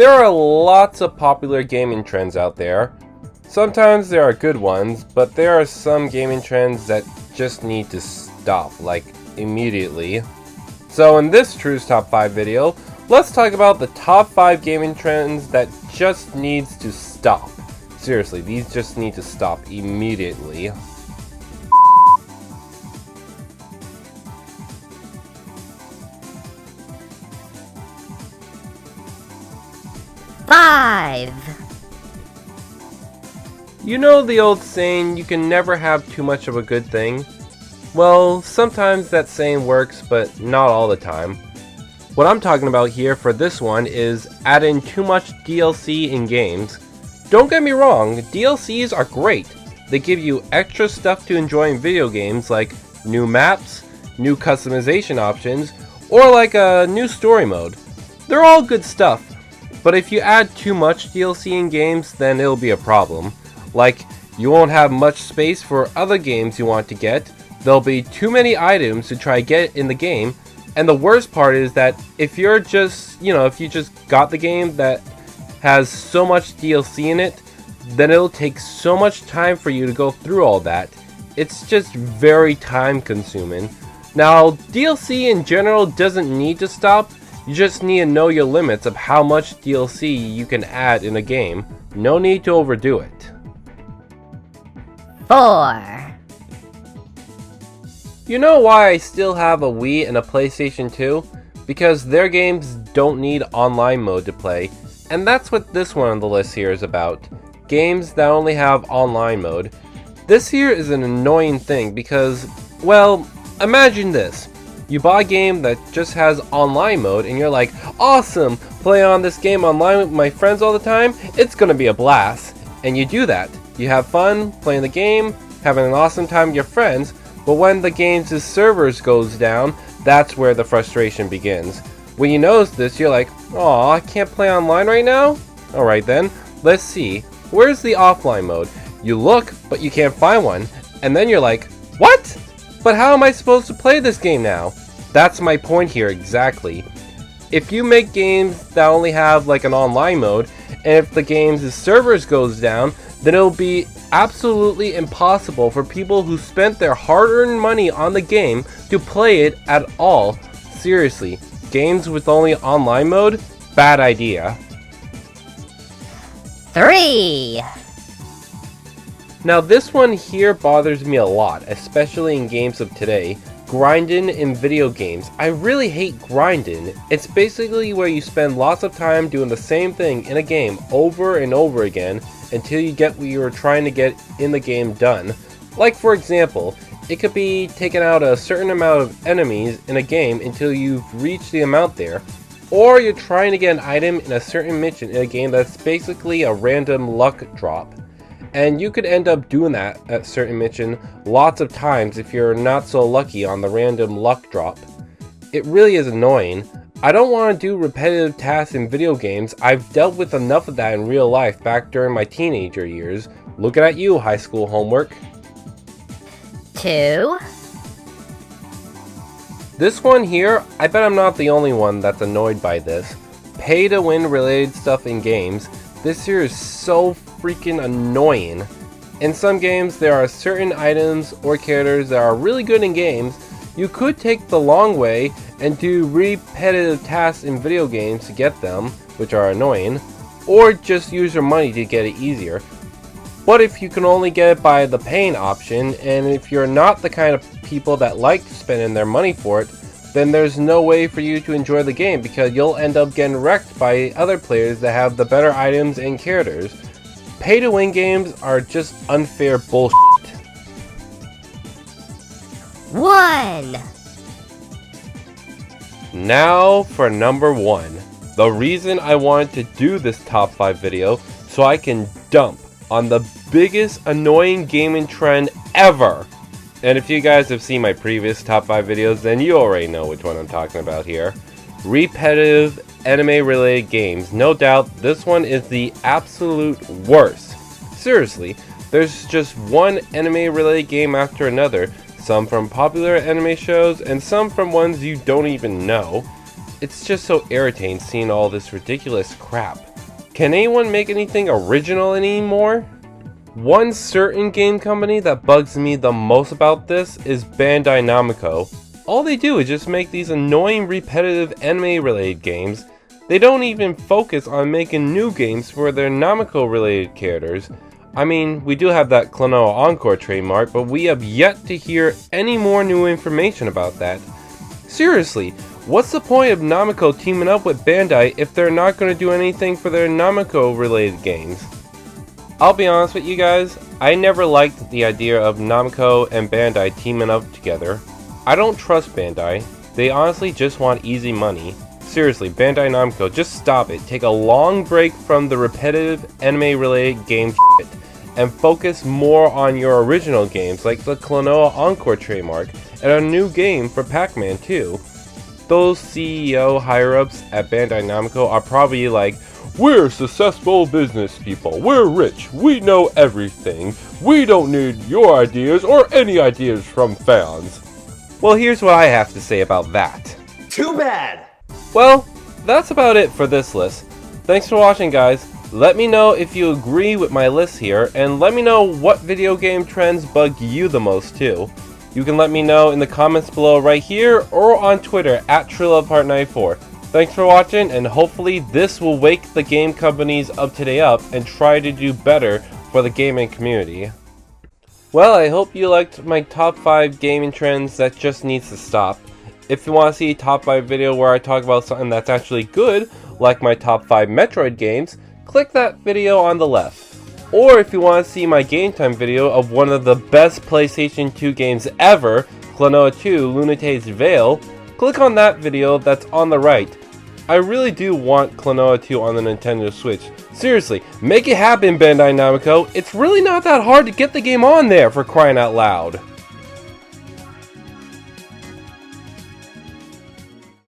There are lots of popular gaming trends out there. Sometimes there are good ones, but there are some gaming trends that just need to stop, like immediately. So in this True's Top 5 video, let's talk about the top 5 gaming trends that just needs to stop. Seriously, these just need to stop immediately. Five. You know the old saying, you can never have too much of a good thing? Well, sometimes that saying works, but not all the time. What I'm talking about here for this one is adding too much DLC in games. Don't get me wrong, DLCs are great. They give you extra stuff to enjoy in video games like new maps, new customization options, or like a new story mode. They're all good stuff, but if you add too much DLC in games, then it'll be a problem. Like, you won't have much space for other games you want to get, there'll be too many items to try to get in the game, and the worst part is that if you're just, if you just got the game that has so much DLC in it, then it'll take so much time for you to go through all that. It's just very time consuming. Now, DLC in general doesn't need to stop, you just need to know your limits of how much DLC you can add in a game. No need to overdo it. 4. You know why I still have a Wii and a PlayStation 2? Because their games don't need online mode to play, and that's what this one on the list here is about. Games that only have online mode. This here is an annoying thing because, well, imagine this. You buy a game that just has online mode and you're like, awesome, play on this game online with my friends all the time, it's gonna be a blast. And you do that. You have fun playing the game, having an awesome time with your friends, but when the game's servers goes down, that's where the frustration begins. When you notice this, you're like, aw, I can't play online right now? Alright then, let's see. Where's the offline mode? You look, but you can't find one. And then you're like, what? But how am I supposed to play this game now? That's my point here exactly. If you make games that only have like an online mode, and if the game's servers goes down, then it'll be absolutely impossible for people who spent their hard-earned money on the game to play it at all. Seriously, games with only online mode? Bad idea. 3. Now this one here bothers me a lot, especially in games of today. Grinding in video games. I really hate grinding. It's basically where you spend lots of time doing the same thing in a game over and over again until you get what you were trying to get in the game done. Like for example, it could be taking out a certain amount of enemies in a game until you've reached the amount there, or you're trying to get an item in a certain mission in a game that's basically a random luck drop. And you could end up doing that at certain mission lots of times if you're not so lucky on the random luck drop. It really is annoying. I don't want to do repetitive tasks in video games. I've dealt with enough of that in real life back during my teenager years. Looking at you, high school homework. 2. This one here, I bet I'm not the only one that's annoyed by this. Pay to win related stuff in games. This here is so freaking annoying. In some games, there are certain items or characters that are really good in games. You could take the long way and do repetitive tasks in video games to get them, which are annoying, or just use your money to get it easier. But if you can only get it by the paying option, and if you're not the kind of people that like spending their money for it, then there's no way for you to enjoy the game because you'll end up getting wrecked by other players that have the better items and characters. Pay to win games are just unfair bullshit. 1. Now for number 1. The reason I wanted to do this top 5 video so I can dump on the biggest annoying gaming trend ever. And if you guys have seen my previous top 5 videos, then you already know which one I'm talking about here. Repetitive anime related games. No doubt this one is the absolute worst. Seriously, there's just one anime related game after another, some from popular anime shows and some from ones you don't even know. It's just so irritating seeing all this ridiculous crap. Can anyone make anything original anymore? One certain game company that bugs me the most about this is Bandai Namco. All they do is just make these annoying repetitive anime related games. They don't even focus on making new games for their Namco related characters. I mean, we do have that Klonoa Encore trademark, but we have yet to hear any more new information about that. Seriously, what's the point of Namco teaming up with Bandai if they're not going to do anything for their Namco related games? I'll be honest with you guys, I never liked the idea of Namco and Bandai teaming up together. I don't trust Bandai. They honestly just want easy money. Seriously, Bandai Namco, just stop it. Take a long break from the repetitive anime-related game shit and focus more on your original games like the Klonoa Encore trademark and a new game for Pac-Man 2. Those CEO higher-ups at Bandai Namco are probably like, "We're successful business people, we're rich, we know everything, we don't need your ideas or any ideas from fans." Well, here's what I have to say about that. Too bad! Well, that's about it for this list. Thanks for watching, guys. Let me know if you agree with my list here, and let me know what video game trends bug you the most too. You can let me know in the comments below right here, or on Twitter at TrueLoveHeart94. Thanks for watching, and hopefully this will wake the game companies up today up and try to do better for the gaming community. Well, I hope you liked my top 5 gaming trends that just needs to stop. If you want to see a top 5 video where I talk about something that's actually good, like my top 5 Metroid games, click that video on the left. Or if you want to see my game time video of one of the best PlayStation 2 games ever, Klonoa 2 Lunate's Veil, click on that video that's on the right. I really do want Klonoa 2 on the Nintendo Switch. Seriously, make it happen, Bandai Namco. It's really not that hard to get the game on there, for crying out loud.